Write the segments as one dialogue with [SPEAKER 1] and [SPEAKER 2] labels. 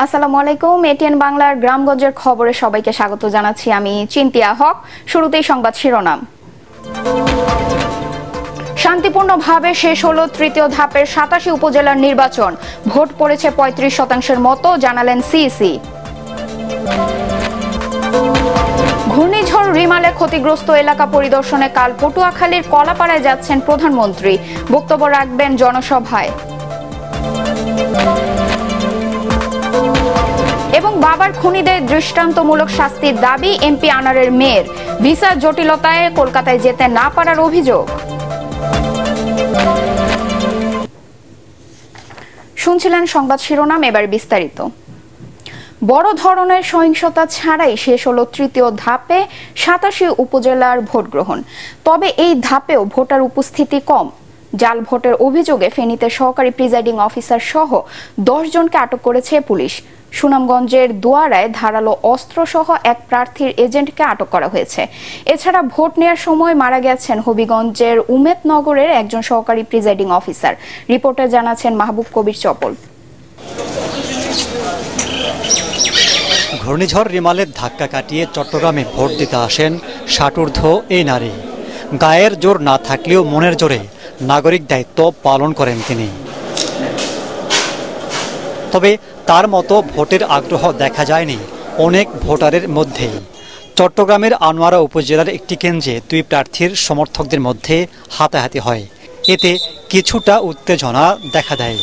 [SPEAKER 1] আসসালামু আলাইকুম। এটিএন বাংলার গ্রামগঞ্জের খবরে সবাইকে স্বাগত জানাচ্ছি। আমি চিন্তিয়া হক। শুরুতেই সংবাদ শিরোনাম। শান্তিপূর্ণভাবে শেষ হলো তৃতীয় ধাপের ৮৭ উপজেলার নির্বাচন। ভোট পড়েছে ৩৫% মতো, জানালেন সিইসি। ঘূর্ণিঝড় রিমালে ক্ষতিগ্রস্ত এলাকা পরিদর্শনে কাল পটুয়াখালীর কলাপাড়ায় যাচ্ছেন প্রধানমন্ত্রী। বক্তব্য রাখবেন জনসভায়। এবং বাবার খুনিদের দৃষ্টান্তমূলক শাস্তির দাবি এমপি আনারের মেয়ের। ভিসা জটিলতায় কলকাতায় যেতে না পারার অভিযোগ। শুনছিলেন সংবাদ শিরোনাম, এবার বিস্তারিত। বড় ধরনের সহিংসতা ছাড়াই শেষ হলো তৃতীয় ধাপে ৮৭ উপজেলার ভোট গ্রহণ। তবে এই ধাপেও ভোটার উপস্থিতি কম। জাল ভোটের অভিযোগে ফেনীতে সহকারী প্রিজাইডিং অফিসার সহ ১০ জনকে আটক করেছে পুলিশ। সুনামগঞ্জের দোয়ারায় ধারালো অস্ত্রসহ এক প্রার্থীর এজেন্টকে আটক করা হয়েছে। এছাড়া ভোট নেওয়ার সময় মারা গেছেন হবিগঞ্জের উমেদনগরের একজন সহকারী প্রিজাইডিং অফিসার। রিপোর্টে জানাচ্ছেন মাহবুব কবির চপল।
[SPEAKER 2] ঘূর্ণিঝড় রিমালের ধাক্কা কাটিয়ে চট্টগ্রামে ভোট দিতে আসেন ৬০ এই নারী। গায়ের জোর না থাকলেও মনের জোরে নাগরিক দায়িত্ব পালন করেন তিনি। তবে তার মতো ভোটের আগ্রহ দেখা যায়নি অনেক ভোটারের মধ্যেই। চট্টগ্রামের আনোয়ারা উপজেলার একটি কেন্দ্রে দুই প্রার্থীর সমর্থকদের মধ্যে হাতাহাতি হয়। এতে কিছুটা উত্তেজনা দেখা দেয়।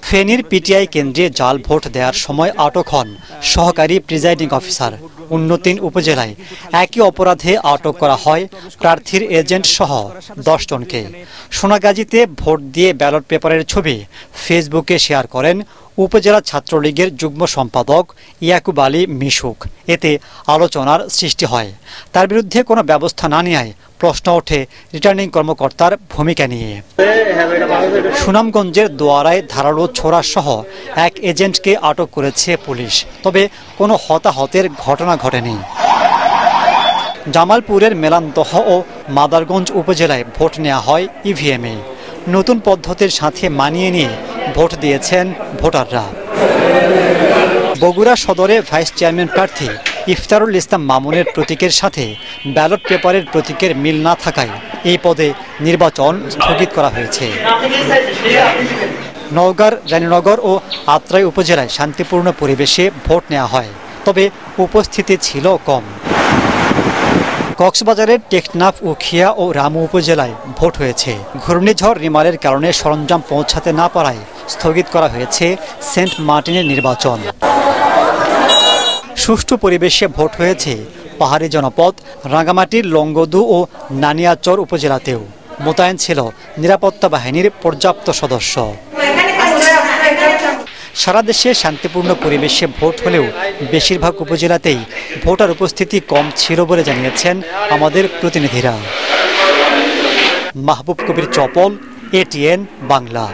[SPEAKER 2] ফেনীর পিটিআই কেন্দ্রে জাল ভোট দেওয়ার সময় আটক হন সহকারী প্রিজাইডিং অফিসার। অন্য ৩ উপজেলায় একই অপরাধে আটক করা হয় প্রার্থীর এজেন্ট সহ ১০ জনকে। সোনাগাজীতে ভোট দিয়ে ব্যালট পেপারের ছবি ফেসবুকে শেয়ার করেন উপজেলা ছাত্রলীগের যুগ্ম সম্পাদক ইয়াকুব আলী মিশুক। এতে আলোচনার সৃষ্টি হয়। তার বিরুদ্ধে কোনো ব্যবস্থা না নেওয়ায় প্রশ্ন ওঠে রিটার্নিং কর্মকর্তার ভূমিকা নিয়ে। সুনামগঞ্জের দোয়ারায় ধারালো ছোড়া সহ এক এজেন্টকে আটক করেছে পুলিশ। তবে কোনো হতাহতের ঘটনা ঘটেনি। জামালপুরের মেলান্দহ ও মাদারগঞ্জ উপজেলায় ভোট নেওয়া হয় ইভিএমে। নতুন পদ্ধতির সাথে মানিয়ে নিয়ে ভোট দিয়েছেন ভোটাররা। বগুড়া সদরে ভাইস চেয়ারম্যান প্রার্থী ইফতারুল ইসলাম মামুনের প্রতীকের সাথে ব্যালট পেপারের প্রতীকের মিল না থাকায় এই পদে নির্বাচন স্থগিত করা হয়েছে। নওগাঁর রানীনগর ও আত্রাই উপজেলায় শান্তিপূর্ণ পরিবেশে ভোট নেওয়া হয়, তবে উপস্থিতি ছিল কম। কক্সবাজারের টেকনাফ, উখিয়া ও রামু উপজেলায় ভোট হয়েছে। ঘূর্ণিঝড় রিমালের কারণে সরঞ্জাম পৌঁছাতে না পারায় স্থগিত করা হয়েছে সেন্ট মার্টিনের নির্বাচন। সুষ্ঠু পরিবেশে ভোট হয়েছে পাহাড়ি জনপদ রাঙ্গামাটির লংগদু ও নানিয়াচর উপজেলাতেও। মোতায়েন ছিল নিরাপত্তা বাহিনীর পর্যাপ্ত সদস্য। সারা দেশে শান্তিপূর্ণ পরিবেশে ভোট হলেও বেশিরভাগ উপজেলাতেই ভোটার উপস্থিতি কম ছিল বলে জানিয়েছেন আমাদের প্রতিনিধিরা। মাহবুব কবির চপল, এটিএন বাংলা।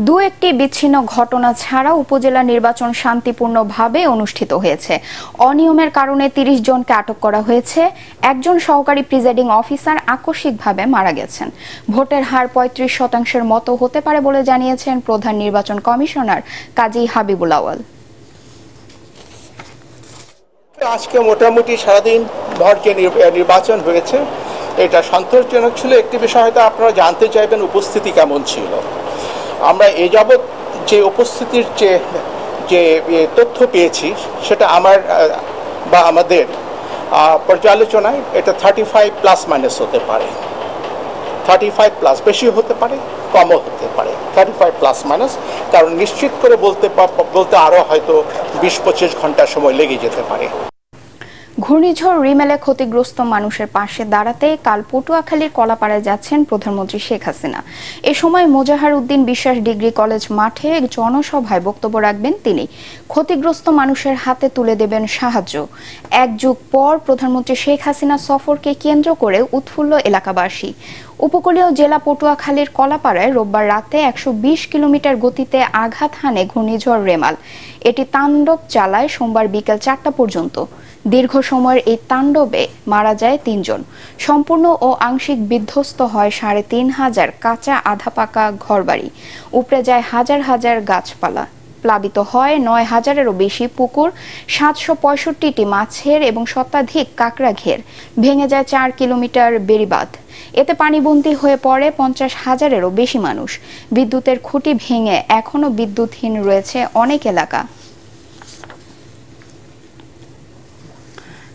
[SPEAKER 1] দু একটি বিচ্ছিন্ন ঘটনা ছাড়া উপজেলা নির্বাচন শান্তিপূর্ণভাবে অনুষ্ঠিত হয়েছে। অনিয়মের কারণে ৩০ জনকে আটক করা হয়েছে। একজন সহকারী প্রিজাইডিং অফিসার আকস্মিকভাবে মারা গেছেন। ভোটের হার ৩৫% মতো হতে পারে বলে জানিয়েছেন প্রধান নির্বাচন কমিশনার কাজী হাবিবুল আওয়াল।
[SPEAKER 3] আজকে মোটামুটি সারাদিন ভোট যে নির্বাচন হয়েছে এটা সন্তোষজনক ছিল। একটি বিষয় হয়তো আপনারা জানতে চাইবেন উপস্থিতি কেমন ছিল। আমরা এ যাবৎ যে উপস্থিতির যে তথ্য পেয়েছি সেটা আমাদের পর্যালোচনায় এটা 35+ হতে পারে। 35+, বেশি হতে পারে, কমও হতে পারে। 35+, কারণ নিশ্চিত করে বলতে আরও হয়তো 20-25 ঘন্টা সময় লেগে যেতে পারে।
[SPEAKER 1] ঘূর্ণিঝড় রিমেলে ক্ষতিগ্রস্ত মানুষের পাশে দাঁড়াতে কাল পটুয়াখালীর কলাপাড়ায় যাচ্ছেন প্রধানমন্ত্রী শেখ হাসিনা। এ সময় মোজাহার উদ্দিন বিশ্বাস ডিগ্রি কলেজ মাঠে এক জনসভায় বক্তব্য রাখবেন তিনি। ক্ষতিগ্রস্ত মানুষের হাতে তুলে দেবেন সাহায্য। এক যুগ পর প্রধানমন্ত্রী শেখ হাসিনা সফরকে কেন্দ্র করে উৎফুল্ল এলাকাবাসী। উপকূলীয় জেলা পটুয়াখালীর কলাপাড়ায় রোববার রাতে ১২০ কিলোমিটার গতিতে আঘাত হানে ঘূর্ণিঝড় রেমাল। এটি তাণ্ডব চালায় সোমবার বিকেল ৪টা পর্যন্ত। দীর্ঘ সময়ের এই তাণ্ডবে মারা যায় ৩ জন। সম্পূর্ণ ও আংশিক বিধ্বস্ত হয় ৩,৫০০ কাঁচা আধা পাকা ঘরবাড়ি, উপড়ে যায় হাজার হাজার গাছপালা, প্লাবিত হয় ৯,০০০-এরও বেশি পুকুর, ৭৬৫টি মাছের এবং শতাধিক কাঁকড়া ঘের, ভেঙে যায় ৪ কিলোমিটার বেড়িবাঁধ। এতে পানিবন্দী হয়ে পড়ে ৫০,০০০-এরও বেশি মানুষ। বিদ্যুতের খুঁটি ভেঙে এখনও বিদ্যুৎহীন রয়েছে অনেক এলাকা।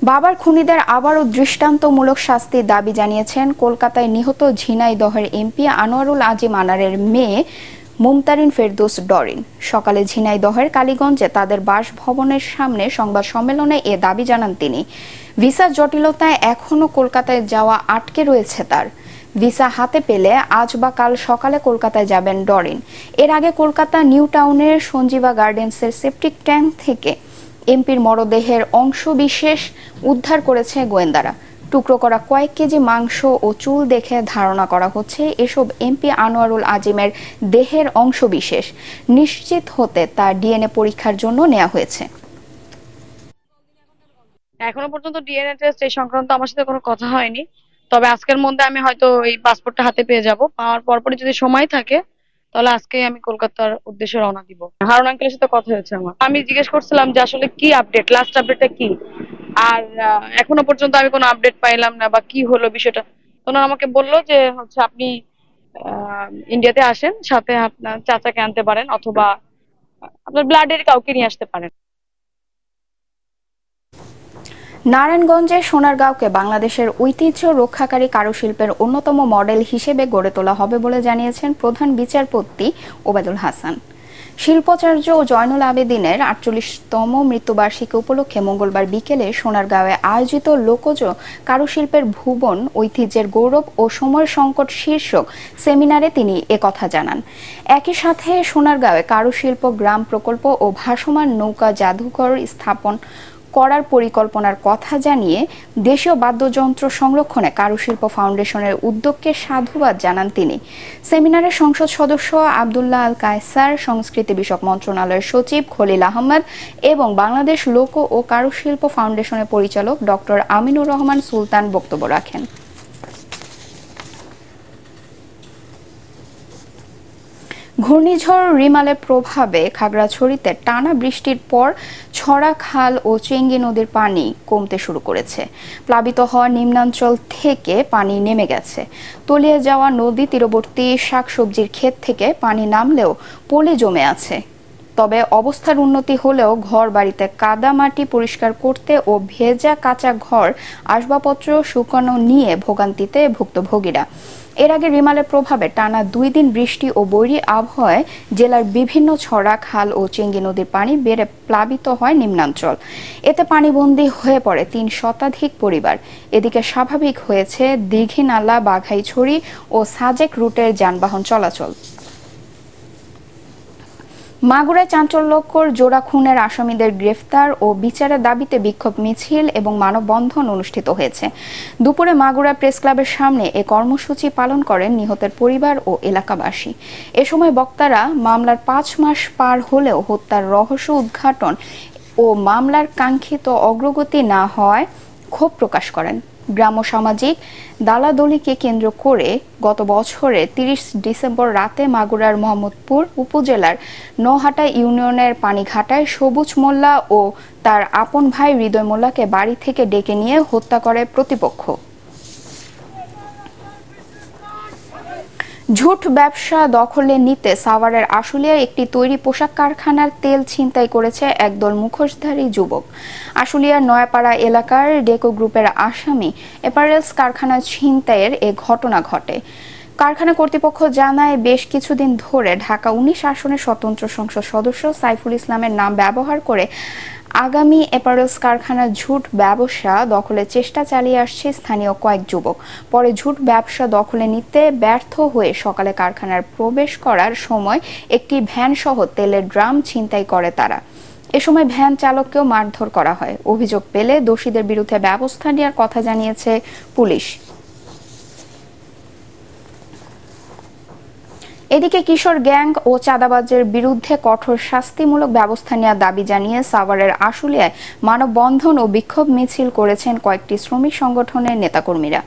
[SPEAKER 1] বাবার খুনিদের আবারও দৃষ্টান্তমূলক শাস্তির দাবি জানিয়েছেন কলকাতায় নিহত ঝিনাইদহের এমপি আনোয়ারুল আজিম আনারের মেয়ে মুমতারিন ফেরদৌস ডরিন। সকালে ঝিনাইদহের কালীগঞ্জে তাদের বাসভবনের সামনে সংবাদ সম্মেলনে এ দাবি জানান তিনি। ভিসা জটিলতায় এখনও কলকাতায় যাওয়া আটকে রয়েছে তার। ভিসা হাতে পেলে আজ বা কাল সকালে কলকাতায় যাবেন ডরিন। এর আগে কলকাতা নিউ টাউনের সঞ্জীবা গার্ডেন্সের সেপটিক ট্যাঙ্ক থেকে এমপির মরদেহের অংশবিশেষ উদ্ধার করেছে গোয়েন্দারা। টুকরো করা কয়েক কেজি মাংস ও চুল দেখে ধারণা করা হচ্ছে এসব এমপি আনোয়ারুল আজিমের দেহের অংশবিশেষ। নিশ্চিত হতে তা ডিএনএ পরীক্ষার জন্য নেওয়া হয়েছে।
[SPEAKER 4] এখনো পর্যন্ত ডিএনএ টেস্ট এই সংক্রান্ত আমার সাথে কোনো কথা হয়নি, তবে আজকের মধ্যে আমি হয়তো এই পাসপোর্টটা হাতে পেয়ে যাব। পাওয়ার পরপরই যদি সময় থাকে তাহলে আজকে আমি কলকাতার উদ্দেশ্যে রওনা দিব। হারুন আঙ্কেলের সাথে কথা হয়েছে আমার, আমি জিজ্ঞেস করছিলাম যে আসলে কি আপডেট, লাস্ট আপডেটটা কি, আর এখনো পর্যন্ত আমি কোনো আপডেট পাইলাম না বা কি হলো বিষয়টা। ওনারা আমাকে বললো যে হচ্ছে আপনি ইন্ডিয়াতে আসেন, সাথে আপনার চাচাকে আনতে পারেন অথবা আপনার ব্লাডের কাউকে নিয়ে আসতে পারেন।
[SPEAKER 1] নারায়ণগঞ্জের সোনারগাঁওকে বাংলাদেশের ঐতিহ্য রক্ষাকারী কারুশিল্পের অন্যতম মডেল হিসেবে গড়ে তোলা হবে বলে জানিয়েছেন প্রধান বিচারপতি ওবায়দুল হাসান। শিল্পাচার্য জয়নুল আবেদিনের ৪৮তম মৃত্যুবার্ষিকী উপলক্ষে মঙ্গলবার বিকেলে সোনারগাঁওয়ে আয়োজিত লোকজ কারুশিল্পের ভুবন ঐতিহ্যের গৌরব ও সময় সংকট শীর্ষক সেমিনারে তিনি একথা জানান। একই সাথে সোনারগাঁওয়ে কারুশিল্প গ্রাম প্রকল্প ও ভাসমান নৌকা জাদুঘর স্থাপন করার পরিকল্পনার কথা জানিয়ে দেশীয় বাদ্যযন্ত্র সংরক্ষণে কারুশিল্প ফাউন্ডেশনের উদ্যোগকে সাধুবাদ জানান তিনি। সেমিনারে সংসদ সদস্য আব্দুল্লাহ আল কায়সার, সংস্কৃতি বিষয়ক মন্ত্রণালয়ের সচিব খলিল আহমদ এবং বাংলাদেশ লোক ও কারুশিল্প ফাউন্ডেশনের পরিচালক ডক্টর আমিনুর রহমান সুলতান বক্তব্য রাখেন। ঘূর্ণিঝড় রিমালের প্রভাবে খাগড়াছড়িতে টানা বৃষ্টির পর ছড়া খাল ও চেঙ্গি নদীর পানি কমতে শুরু করেছে। প্লাবিত হওয়া নিম্নাঞ্চল থেকে পানি নেমে গেছে। তলিয়ে যাওয়া নদী তীরবর্তী শাকসবজির ক্ষেত থেকে পানি নামলেও পলি জমে আছে। তবে অবস্থার উন্নতি হলেও ঘর বাড়িতে কাদা মাটি পরিষ্কার করতে ও ভেজা কাঁচা ঘর আসবাবপত্র শুকানো নিয়ে ভোগান্তিতে ভুক্তভোগীরা। এর আগে রিমালের প্রভাবে টানা ২ দিন বৃষ্টি ও বৈরী আবহাওয়ায় জেলার বিভিন্ন ছড়া খাল ও চেঙ্গি নদীর পানি বেড়ে প্লাবিত হয় নিম্নাঞ্চল। এতে পানিবন্দী হয়ে পড়ে ৩ শতাধিক পরিবার। এদিকে স্বাভাবিক হয়েছে দীঘিনালা, বাঘাইছড়ি ও সাজেক রুটের যানবাহন চলাচল। মাগুরায় চাঞ্চল্যকর জোড়া খুনের আসামিদের গ্রেফতার ও বিচারের দাবিতে বিক্ষোভ মিছিল এবং মানববন্ধন অনুষ্ঠিত হয়েছে। দুপুরে মাগুরা প্রেস ক্লাবের সামনে এ কর্মসূচি পালন করেন নিহতের পরিবার ও এলাকাবাসী। এ সময় বক্তারা মামলার ৫ মাস পার হলেও হত্যার রহস্য উদ্ঘাটন ও মামলার কাঙ্ক্ষিত অগ্রগতি না হওয়ায় ক্ষোভ প্রকাশ করেন। গ্রাম্য সামাজিক দালাদলিকে কেন্দ্র করে গত বছরের ৩০ ডিসেম্বর রাতে মাগুরার মোহাম্মদপুর উপজেলার নহাটা ইউনিয়নের পানিঘাটায় সবুজ মোল্লা ও তার আপন ভাই হৃদয় মোল্লাকে বাড়ি থেকে ডেকে নিয়ে হত্যা করে প্রতিপক্ষ। ঝুট ব্যবসা দখলে নিতে সাভারের আশুলিয়ায় একটি তৈরি পোশাক কারখানার তেল ছিনতাই করেছে একদল মুখোশধারী যুবক। আশুলিয়ার নয়াপাড়া এলাকার ডেকো গ্রুপের আসামি অ্যাপারেলস কারখানা ছিনতাইয়ের এ ঘটনা ঘটে। কারখানা কর্তৃপক্ষ জানায় বেশ কিছুদিন ধরে ঢাকা ১৯ আসনের স্বতন্ত্র সংসদ সদস্য সাইফুল ইসলামের নাম ব্যবহার করে আগামী অ্যাপারেলস কারখানার ঝুট ব্যবসা দখলের চেষ্টা চালিয়ে আসছে স্থানীয় কয়েক যুবক। পরে ঝুট ব্যবসা দখলে নিতে ব্যর্থ হয়ে সকালে কারখানার প্রবেশ করার সময় একটি ভ্যান সহ তেলের ড্রাম ছিনতাই করে তারা। এ সময় ভ্যান চালককেও মারধর করা হয়। অভিযোগ পেলে দোষীদের বিরুদ্ধে ব্যবস্থা নেওয়ার কথা জানিয়েছে পুলিশ। এদিকে কিশোর গ্যাং ও চাঁদাবাজের বিরুদ্ধে কঠোর শাস্তিমূলক ব্যবস্থা নেওয়ার দাবি জানিয়ে সাভারের আশুলিয়ায় মানববন্ধন ও বিক্ষোভ মিছিল করেছেন কয়েকটি শ্রমিক সংগঠনের নেতাকর্মীরা।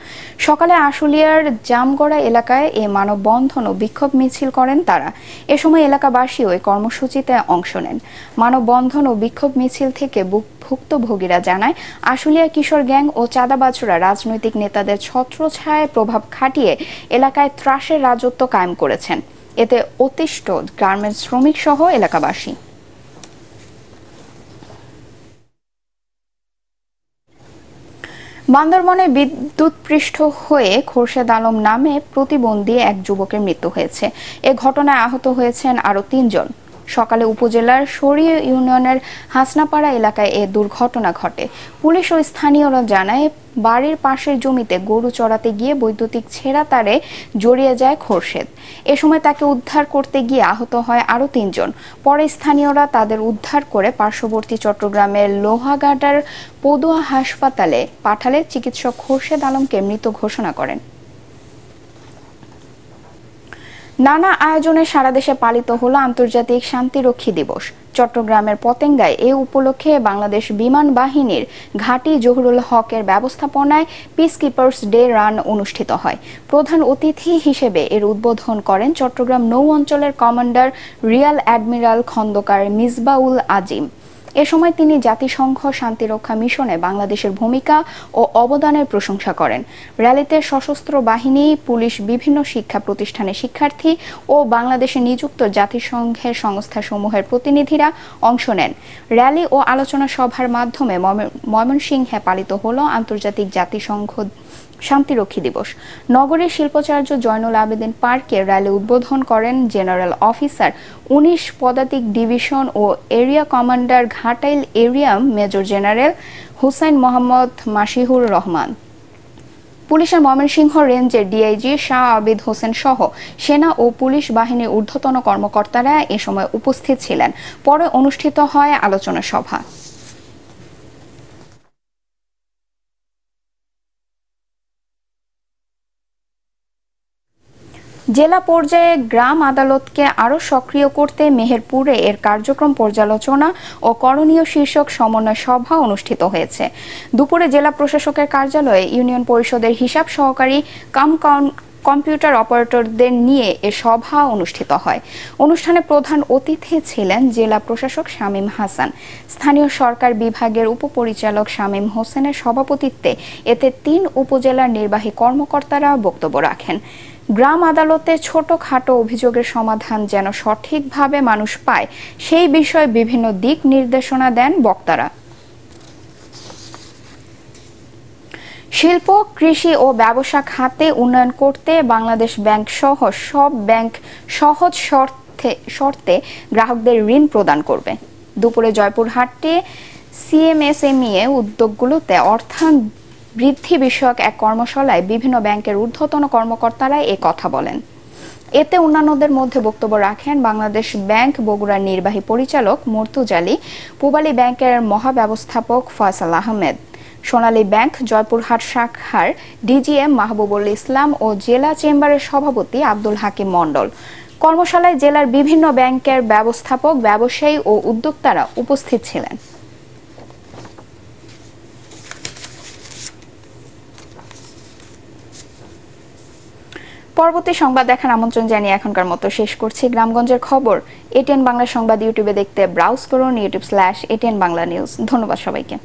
[SPEAKER 1] সকালে আশুলিয়ার জামগড়া এলাকায় এ মানববন্ধন ও বিক্ষোভ মিছিল করেন তারা। এ সময় এলাকাবাসীও এই কর্মসূচিতে অংশ নেন। মানববন্ধন ও বিক্ষোভ মিছিল থেকে ভুক্তভোগীরা জানায়, আশুলিয়া কিশোর গ্যাং ও চাঁদাবাজরা রাজনৈতিক নেতাদের ছত্রছায়ায় প্রভাব খাটিয়ে এলাকায় ত্রাসের রাজত্ব কায়েম করেছেন। এতে অতিষ্ঠ গার্মেন্টস শ্রমিক সহ এলাকাবাসী। বান্দরবনে বিদ্যুৎপৃষ্ঠ হয়ে খোরশেদ আলম নামে প্রতিবন্ধী এক যুবকের মৃত্যু হয়েছে। এ ঘটনায় আহত হয়েছেন আরও ৩ জন। সকালে উপজেলার সরিয়ে ইউনিয়নের হাসনাপাড়া এলাকায় এ দুর্ঘটনা ঘটে। পুলিশ ও স্থানীয়রা জানায়, বাড়ির পাশের জমিতে গরু চড়াতে গিয়ে বৈদ্যুতিক ছেঁড়া তারে জড়িয়ে যায় খোরশেদ। এ সময় তাকে উদ্ধার করতে গিয়ে আহত হয় আরও ৩ জন। পরে স্থানীয়রা তাদের উদ্ধার করে পার্শ্ববর্তী চট্টগ্রামের লোহাগাড়ার পদুয়া হাসপাতালে পাঠালে চিকিৎসক খোরশেদ আলমকে মৃত ঘোষণা করেন। নানা আয়োজনে সারা দেশে পালিত হলো আন্তর্জাতিক শান্তিরক্ষী দিবস। চট্টগ্রামের পতেঙ্গায় এ উপলক্ষে বাংলাদেশ বিমান বাহিনীর ঘাঁটি জহুরুল হকের ব্যবস্থাপনায় পিস কিপার্স ডে রান অনুষ্ঠিত হয়। প্রধান অতিথি হিসেবে এর উদ্বোধন করেন চট্টগ্রাম নৌ অঞ্চলের commander rear admiral Khondokar Misbaul Azim. এ সময় তিনি জাতিসংঘ শান্তিরক্ষা মিশনে বাংলাদেশের ভূমিকা ও অবদানের প্রশংসা করেন। র্যালিতে সশস্ত্র বাহিনী, পুলিশ, বিভিন্ন শিক্ষা প্রতিষ্ঠানের শিক্ষার্থী ও বাংলাদেশে নিযুক্ত জাতিসংঘের সংস্থাসমূহের প্রতিনিধিরা অংশ নেন। র্যালি ও আলোচনা সভার মাধ্যমে ময়মনসিংহে পালিত হলো আন্তর্জাতিক জাতিসংঘ শান্তিরক্ষী দিবস। নগরীর শিল্পাচার্য জয়নুল আবেদিন পার্কে র্যালি উদ্বোধন করেন জেনারেল অফিসার ১৯ পদাতিক ডিভিশন ও area commander Ghatail area major general Hussain Mohammad Masihur Rahman. পুলিশের ময়মনসিংহ রেঞ্জের ডিআইজি শাহ আবিদ হোসেন সহ সেনা ও পুলিশ বাহিনীর ঊর্ধ্বতন কর্মকর্তারা এ সময় উপস্থিত ছিলেন। পরে অনুষ্ঠিত হয় আলোচনা সভা। জেলা পর্যায়ে গ্রাম আদালতকে আরও সক্রিয় করতে মেহেরপুরে এর কার্যক্রম পর্যালোচনা ও করণীয় শীর্ষক সমন্বয় সভা অনুষ্ঠিত হয়েছে। দুপুরে জেলা প্রশাসকের কার্যালয়ে ইউনিয়ন পরিষদের হিসাব সহকারী কম্পিউটার অপারেটরদের নিয়ে এ সভা অনুষ্ঠিত হয়। অনুষ্ঠানে প্রধান অতিথি ছিলেন জেলা প্রশাসক শামীম হাসান। স্থানীয় সরকার বিভাগের উপপরিচালক শামীম হোসেনের সভাপতিত্বে এতে ৩ উপজেলার নির্বাহী কর্মকর্তারা বক্তব্য রাখেন। গ্রাম আদালতে ছোটখাটো অভিযোগের সমাধান যেন সঠিকভাবে মানুষ পায়, সেই বিষয়ে বিভিন্ন দিক নির্দেশনা দেন বক্তারা। শিল্প, কৃষি ও ব্যবসা খাতে উন্নয়ন করতে বাংলাদেশ ব্যাংক সহ সব ব্যাংক সহজ শর্তে গ্রাহকদের ঋণ প্রদান করবে। দুপুরে জয়পুরহাটে সিএমএসএমই উদ্যোগগুলোতে অর্থায়ন বৃদ্ধি বিষয়ক এক কর্মশালায় বিভিন্ন ব্যাংকের ঊর্ধ্বতন কর্মকর্তারা এ কথা বলেন। এতে অন্যান্যদের মধ্যে বক্তব্য রাখেন বাংলাদেশ ব্যাংক বগুড়ার নির্বাহী পরিচালক মুর্তুজালি, পূবালী ব্যাংকের মহাব্যবস্থাপক ফয়সাল আহমেদ, সোনালী ব্যাংক জয়পুরহাট শাখার ডিজিএম মাহবুবুল ইসলাম ও জেলা চেম্বারের সভাপতি আব্দুল হাকিম মণ্ডল। কর্মশালায় জেলার বিভিন্ন ব্যাংকের ব্যবস্থাপক, ব্যবসায়ী ও উদ্যোক্তারা উপস্থিত ছিলেন। পরবর্তী সংবাদ দেখার আমন্ত্রণ জানিয়ে এখনকার মতো শেষ করছি। গ্রামগঞ্জের খবর এটিএন বাংলা সংবাদ ইউটিউবে দেখতে ব্রাউজ করুন youtube/ATN বাংলা নিউজ। ধন্যবাদ সবাইকে।